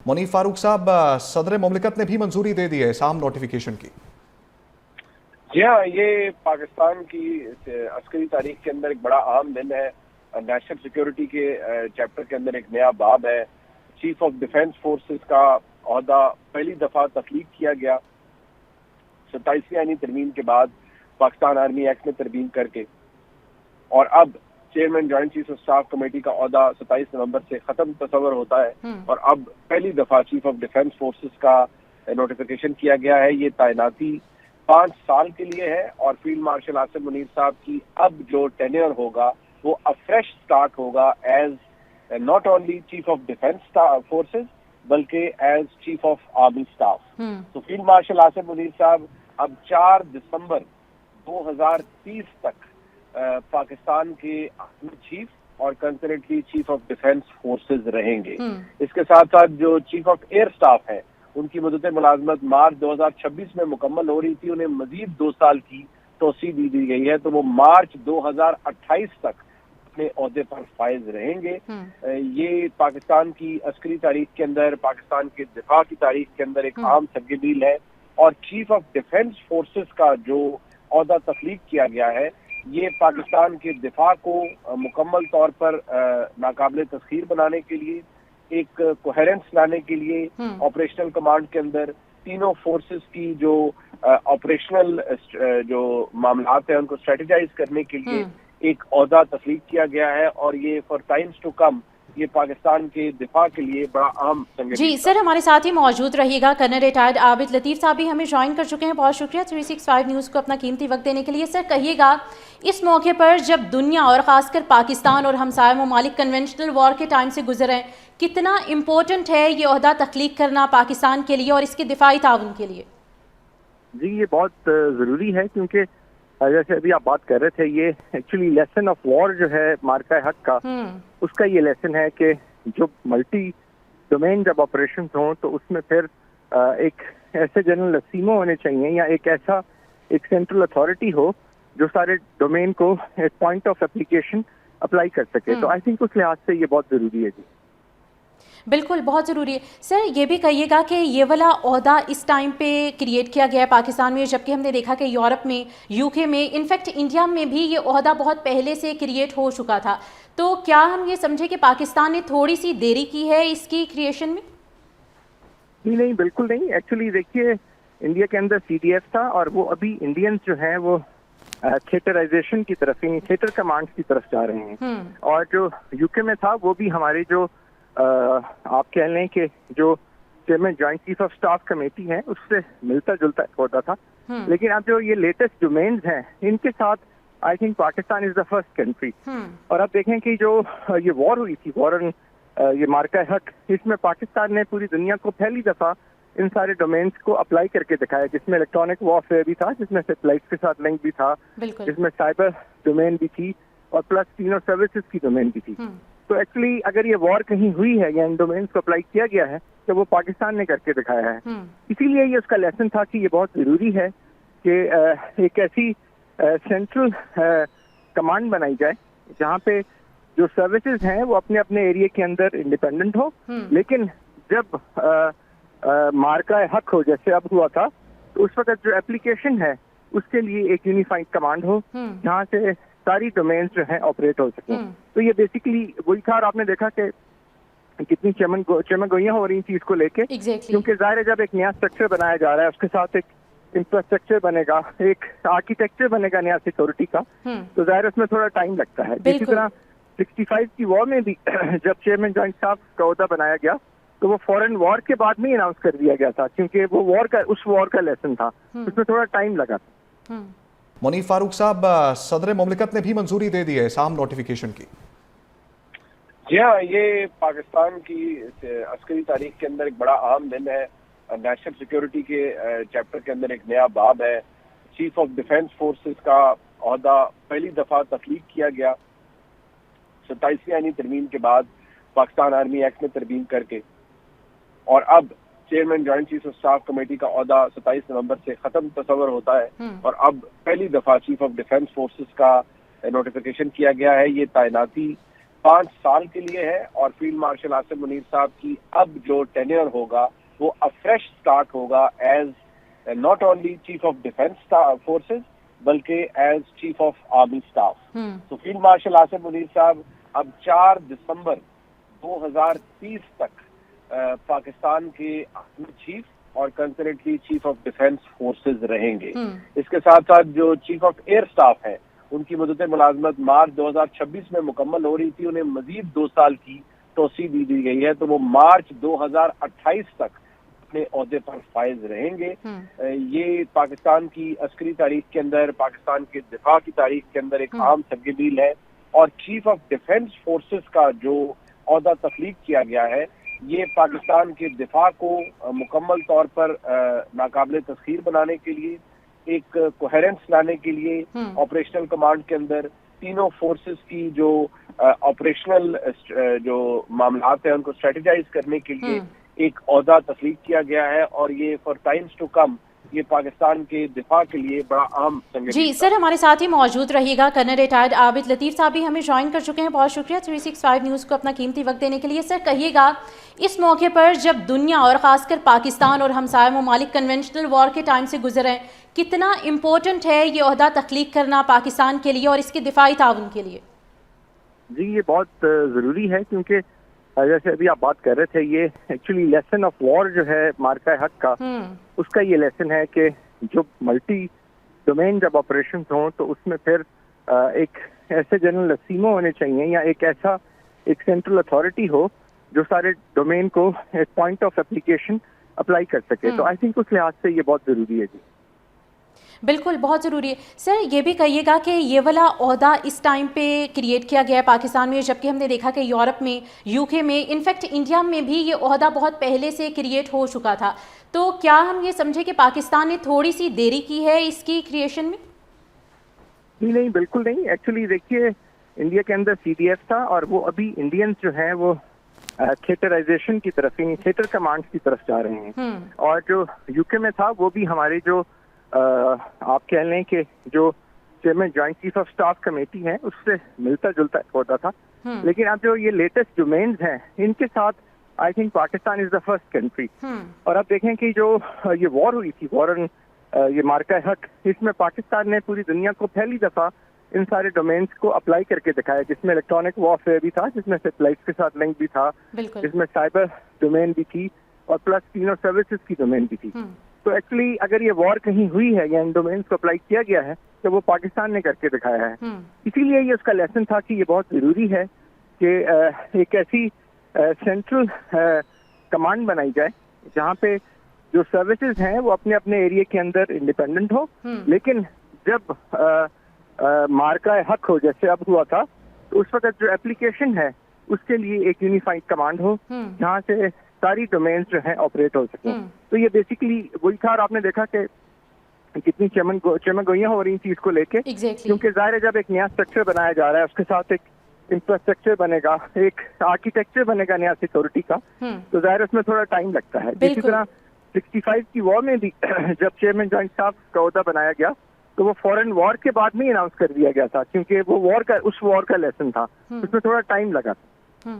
मुनीफ फारूक साहब, सदर मुमलिकत ने भी मंजूरी दे दी है साम नोटिफिकेशन की। जी हाँ, ये पाकिस्तान की अस्करी तारीख के अंदर एक बड़ा अहम दिन है। नेशनल सिक्योरिटी के चैप्टर के अंदर एक नया बाब है। चीफ ऑफ डिफेंस फोर्सेस का ओहदा पहली दफा तख्लीक किया गया 27वीं आईनी तरमीम के बाद पाकिस्तान आर्मी एक्ट में तरमीम करके, और अब chairman joint chief of staff committee का ओहदा 27 नवंबर से खत्म तस्वर होता है और अब पहली दफा चीफ ऑफ डिफेंस फोर्सेस का नोटिफिकेशन किया गया है। ये तैनाती 5 साल के लिए है और फील्ड मार्शल आसिम मुनीर साहब की अब जो टेन्योर होगा वो अफ्रेश स्टार्ट होगा as not only chief of defence forces बल्कि as chief of army staff. तो फील्ड मार्शल आसिम मुनीर साहब अब 4 दिसंबर 2030 तक पाकिस्तान के आर्मी चीफ और कंसर्नेटली चीफ ऑफ डिफेंस फोर्सेस रहेंगे। इसके साथ साथ जो चीफ ऑफ एयर स्टाफ है उनकी मुद्दत मुलाजमत मार्च 2026 में मुकम्मल हो रही थी, उन्हें मजीद 2 साल की तोसी दी गई है, तो वो मार्च 2028 तक अपने ओहदे पर फाइज रहेंगे। ये पाकिस्तान की अस्करी तारीख के अंदर, पाकिस्तान के दिफा की तारीख के अंदर एक आम तब्दील है और चीफ ऑफ डिफेंस फोर्सेस का जो ओहदा तख्लीक किया गया है ये पाकिस्तान के दिफा को मुकम्मल तौर पर नाकाबिल तस्खीर बनाने के लिए, एक कोहेरेंस लाने के लिए, ऑपरेशनल कमांड के अंदर तीनों फोर्सेस की जो ऑपरेशनल जो मामलात हैं उनको स्ट्रेटेजाइज करने के लिए एक ओहदा तख्लीक किया गया है और ये फॉर टाइम्स टू कम ये पाकिस्तान के दिफा के लिए बड़ा अहम संगठन। जी सर, हमारे साथ ही मौजूद रहिएगा। कर्नल रिटायर्ड आबिद लतीफ़ साहब भी हमें ज्वाइन कर चुके हैं। बहुत शुक्रिया 365 न्यूज़ को अपना कीमती वक्त देने के लिए। सर कहिएगा, इस मौके पर जब दुनिया और ख़ासकर पाकिस्तान और हमसाया ममालिक कन्वेंशनल वॉर के टाइम से गुजर हैं, कितना इम्पोर्टेंट है ये ओहदा तख्लीक करना पाकिस्तान के लिए और इसके दिफाई ताउन के लिए? जी ये बहुत ज़रूरी है क्योंकि जैसे अभी आप बात कर रहे थे, ये एक्चुअली लेसन ऑफ वॉर जो है मार्का हक का, उसका ये लेसन है कि जो मल्टी डोमेन जब ऑपरेशन हों तो उसमें फिर एक ऐसे जनरल असीमो होने चाहिए या एक ऐसा एक सेंट्रल अथॉरिटी हो जो सारे डोमेन को एक पॉइंट ऑफ एप्लीकेशन अप्लाई कर सके। तो आई थिंक उस लिहाज से ये बहुत ज़रूरी है। जी बिल्कुल, बहुत ज़रूरी है। सर ये भी कहिएगा कि ये वाला ओहदा इस टाइम पे क्रिएट किया गया है पाकिस्तान में, जबकि हमने देखा कि यूरोप में, यूके में, इनफैक्ट इंडिया में भी ये ओहदा बहुत पहले से क्रिएट हो चुका था। तो क्या हम ये समझे कि पाकिस्तान ने थोड़ी सी देरी की है इसकी क्रिएशन में? नहीं, बिल्कुल नहीं। एक्चुअली देखिए, इंडिया के अंदर CDF था और वो अभी इंडियंस जो हैं वो थिएटराइजेशन की तरफ, थिएटर कमांड्स की तरफ जा रहे हैं। और जो यूके में था वो भी हमारे जो आप कह लें कि जो chairman joint chief of staff committee है उससे मिलता जुलता होता था। लेकिन अब जो ये लेटेस्ट डोमेन्स हैं इनके साथ I think Pakistan is the first country. और अब देखें कि जो ये वॉर हुई थी, वॉर ये मार्का हक, इसमें पाकिस्तान ने पूरी दुनिया को पहली दफा इन सारे डोमेन्स को अप्लाई करके दिखाया, जिसमें इलेक्ट्रॉनिक वॉरफेयर भी था, जिसमें सैटेलाइट के साथ लिंक भी था, जिसमें साइबर डोमेन भी थी और प्लस तीनों सर्विसेज की डोमेन भी थी। तो एक्चुअली अगर ये वॉर कहीं हुई है या इन डोमेन्स को अप्लाई किया गया है तो वो पाकिस्तान ने करके दिखाया है। इसीलिए ये उसका लेसन था कि ये बहुत जरूरी है कि एक ऐसी सेंट्रल कमांड बनाई जाए जहाँ पे जो सर्विसेज हैं वो अपने अपने एरिया के अंदर इंडिपेंडेंट हो, लेकिन जब मार्का हक हो जैसे अब हुआ था तो उस वक्त जो एप्लीकेशन है उसके लिए एक यूनिफाइड कमांड हो जहाँ से सारी डोमेन्स जो हैं ऑपरेट हो सकें। तो ये बेसिकली वही था। और आपने देखा कि कितनी चमगोइयां हो रही थी इसको लेके, क्योंकि जाहिर है जब एक नया स्ट्रक्चर बनाया जा रहा है उसके साथ एक इंफ्रास्ट्रक्चर बनेगा, एक आर्किटेक्चर बनेगा नया सिक्योरिटी का, तो जाहिर उसमें थोड़ा टाइम लगता है। इसी तरह 65 की वॉर में भी जब चेयरमैन जॉइंट स्टाफ का ओहदा बनाया गया तो वो फॉरेन वॉर के बाद में अनाउंस कर दिया गया था, क्योंकि वो उस वॉर का लेसन था, उसमें थोड़ा टाइम लगा था। मुनीफ फारूक साहब, सदर मुमलिकत ने भी मंजूरी दे दी है साम नोटिफिकेशन की। जी हाँ, ये पाकिस्तान की अस्करी तारीख के अंदर एक बड़ा अहम दिन है। नेशनल सिक्योरिटी के चैप्टर के अंदर एक नया बाब है। चीफ ऑफ डिफेंस फोर्सेस का ओहदा पहली दफा तख्लीक किया गया 27वीं आईनी तरमीम के बाद पाकिस्तान आर्मी एक्ट में तरमीम करके, और अब chairman joint chief of staff committee का ओहदा 27 नवंबर से खत्म तस्वर होता है और अब पहली दफा चीफ ऑफ डिफेंस फोर्सेस का नोटिफिकेशन किया गया है। ये तैनाती 5 साल के लिए है और फील्ड मार्शल आसिम मुनीर साहब की अब जो टेन्योर होगा वो फ्रेश स्टार्ट होगा as not only chief of defence forces बल्कि as chief of army staff. तो फील्ड मार्शल आसिम मुनीर साहब अब 4 दिसंबर 2030 तक पाकिस्तान के आर्मी चीफ और कंसर्नेटली चीफ ऑफ डिफेंस फोर्सेस रहेंगे। इसके साथ साथ जो चीफ ऑफ एयर स्टाफ है उनकी मुद्दत मुलाजमत मार्च 2026 में मुकम्मल हो रही थी, उन्हें मजीद 2 साल की तोसी दी गई है, तो वो मार्च 2028 तक अपने ओहदे पर फाइज रहेंगे। ये पाकिस्तान की अस्करी तारीख के अंदर, पाकिस्तान के दिफा की तारीख के अंदर एक आम तरगीब है और चीफ ऑफ डिफेंस फोर्सेस का जो ओहदा तख्लीक किया गया है ये पाकिस्तान के दिफा को मुकम्मल तौर पर नाकाबिल तस्खीर बनाने के लिए, एक कोहेरेंस लाने के लिए ऑपरेशनल कमांड के अंदर तीनों फोर्सेस की जो ऑपरेशनल जो मामलात हैं उनको स्ट्रेटेजाइज करने के लिए एक ओहदा तख्लीक किया गया है और ये फॉर टाइम्स टू कम ये पाकिस्तान के दिफा के लिए बड़ा अहम संगठन। जी सर, हमारे साथ ही मौजूद रहिएगा। कर्नल रिटायर्ड आबिद लतीफ़ साहब भी हमें ज्वाइन कर चुके हैं। बहुत शुक्रिया 365 न्यूज़ को अपना कीमती वक्त देने के लिए। सर कहिएगा, इस मौके पर जब दुनिया और ख़ासकर पाकिस्तान और हमसाया ममालिक कन्वेंशनल वॉर के टाइम से गुजरे हैं, कितना इम्पोर्टेंट है ये ओहदा तख्लीक करना पाकिस्तान के लिए और इसके दिफाई ताउन के लिए? जी ये बहुत ज़रूरी है क्योंकि जैसे अभी आप बात कर रहे थे, ये एक्चुअली लेसन ऑफ वॉर जो है मार्का हक का, उसका ये लेसन है कि जो मल्टी डोमेन जब ऑपरेशन हों तो उसमें फिर एक ऐसे जनरल सीमो होने चाहिए या एक ऐसा एक सेंट्रल अथॉरिटी हो जो सारे डोमेन को एक पॉइंट ऑफ एप्लीकेशन अप्लाई कर सके। तो आई थिंक उस लिहाज से ये बहुत ज़रूरी है। जी बिल्कुल, बहुत ज़रूरी है। सर ये भी कहिएगा कि ये वाला ओहदा इस टाइम पे क्रिएट किया गया है पाकिस्तान में, जबकि हमने देखा कि यूरोप में, यूके में, इनफैक्ट इंडिया में भी ये ओहदा बहुत पहले से क्रिएट हो चुका था। तो क्या हम ये समझे कि पाकिस्तान ने थोड़ी सी देरी की है इसकी क्रिएशन में? नहीं, बिल्कुल नहीं। एक्चुअली देखिए, इंडिया के अंदर CDF था और वो अभी इंडियंस जो हैं वो थिएटराइजेशन की तरफ, थिएटर कमांड्स की तरफ जा रहे हैं। और जो यूके में था वो भी हमारे जो आप कह लें कि जो chairman joint chief of staff committee है उससे मिलता जुलता होता था। लेकिन अब जो ये लेटेस्ट डोमेन्स हैं इनके साथ I think Pakistan is the first country. और अब देखें कि जो ये वॉर हुई थी, ये मार्का हक, इसमें पाकिस्तान ने पूरी दुनिया को पहली दफा इन सारे डोमेन्स को अप्लाई करके दिखाया, जिसमें इलेक्ट्रॉनिक वॉरफेयर भी था, जिसमें सैटेलाइट के साथ लिंक भी था, जिसमें साइबर डोमेन भी थी और प्लस तीनों सर्विसेज की डोमेन भी थी। तो एक्चुअली अगर ये वॉर कहीं हुई है या इन डोमेन्स को अप्लाई किया गया है तो वो पाकिस्तान ने करके दिखाया है। इसीलिए ये उसका लेसन था कि ये बहुत जरूरी है कि एक ऐसी सेंट्रल कमांड बनाई जाए जहाँ पे जो सर्विसेज हैं वो अपने अपने एरिया के अंदर इंडिपेंडेंट हो, लेकिन जब मार्का हक हो जैसे अब हुआ था तो उस वक्त जो एप्लीकेशन है उसके लिए एक यूनिफाइड कमांड हो जहाँ से सारी डोमेन्स जो हैं ऑपरेट हो सके। तो ये बेसिकली वही था। और आपने देखा कि कितनी चमगोइयां हो रही थी इसको लेके, क्योंकि जाहिर है जब एक नया स्ट्रक्चर बनाया जा रहा है उसके साथ एक इंफ्रास्ट्रक्चर बनेगा, एक आर्किटेक्चर बनेगा नया सिक्योरिटी का, तो जाहिर उसमें थोड़ा टाइम लगता है। इसी तरह 65 की वॉर में भी जब चेयरमैन जॉइंट स्टाफ का ओहदा बनाया गया तो वो फॉरेन वॉर के बाद में अनाउंस कर दिया गया था, क्योंकि वो उस वॉर का लेसन था, उसमें थोड़ा टाइम लगा था।